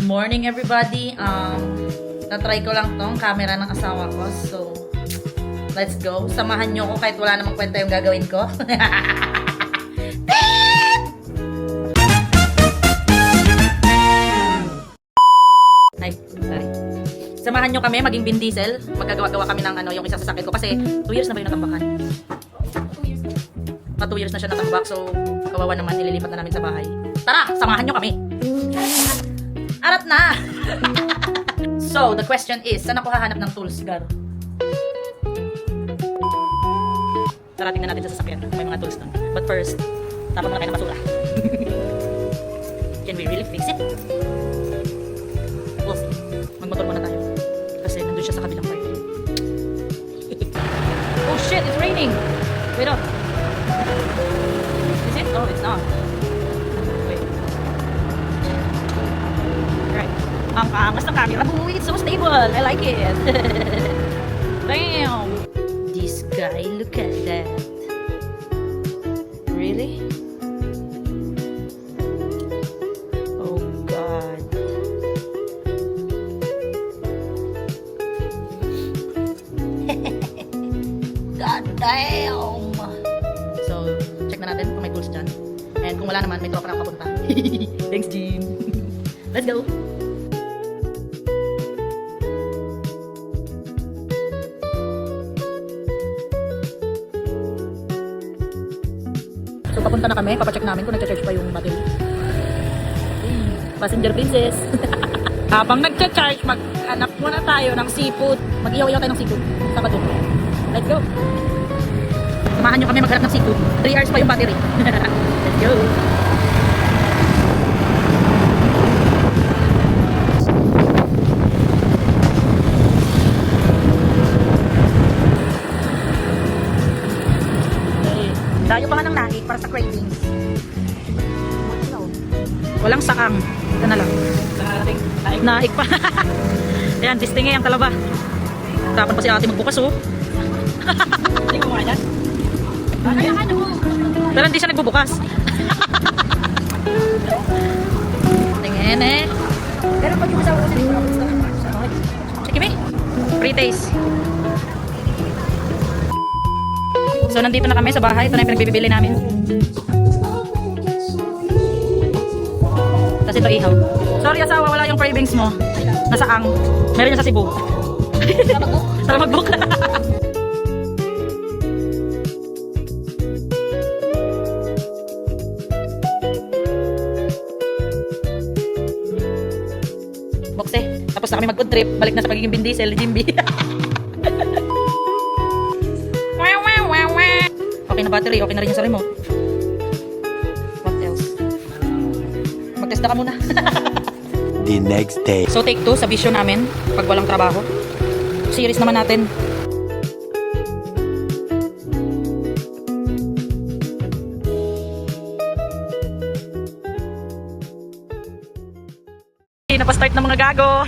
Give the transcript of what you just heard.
morning everybody. Na-try ko lang tong camera ng asawa ko. So, let's go. Samahan nyo ko kahit wala namang kwenta yung gagawin ko. Ay, sorry. Samahan nyo kami maging Vin Diesel. Magkagawa-gawa kami ng yung isa sa sakit ko. Kasi 2 years na ba yung natambakan? 2 years na siya natambak. So, kawawa naman, nililipat na namin sa bahay. Tara, samahan nyo kami. Arat na! So, the question is, saan ako hahanap ng tools, Gar? Tara, tingnan natin sa sasakyan. May mga tools doon. But first, tapon muna tayo ng basura. Can we really fix it? We'll see. Magmotor muna tayo. Kasi nandun siya sa kabilang part. Oh shit, it's raining! Wait up. Is it? Oh, it's not. Wait. Right. Ang angas ng camera. Boy, it's so stable. I like it. Damn. This guy, look at that. Really? Oh God. God damn. So, check na natin kung may tools dyan. And kung wala naman, may tropa na ako papunta. Thanks, Jean. Let's go. So, papunta na kami. Papacheck namin kung nag-charge pa yung battery. Passenger princess. Habang nag-charge, mag-hanap muna tayo ng seafood. Mag-iyaw-iyaw tayo ng seafood. Saka doon. Let's go. Samahan nyo kami maghanap ng seafood. 3 hours pa yung battery. Let's go. Dayo pa nga ng naik para sa cravings. Walang saang. Ito na lang. Naik pa. Ayan, distingue ang talaba. Tapan pa si ate magbukas oh. Hindi mo mga yan? Pero hindi siya nagbubukas. Tingin eh. Pero pag yung asawa ko siya, sige me. Free taste. So, nandito na kami sa bahay. Ito na yung pinagbibili namin. Tapos ito ihaw. Sorry asawa, wala yung cravings mo. Nasaang. Meron niya sa Cebu. Tara mag-book. Bokse. Tapos na kami mag-good trip. Balik na sa pagiging Vin Diesel, Jimby. Okay na battery, okay na rin yung sa remote. What else? Magtesta ka muna. The next day. So take 2 sa vision namin pag walang trabaho. Series naman natin. Napastart ng mga gago.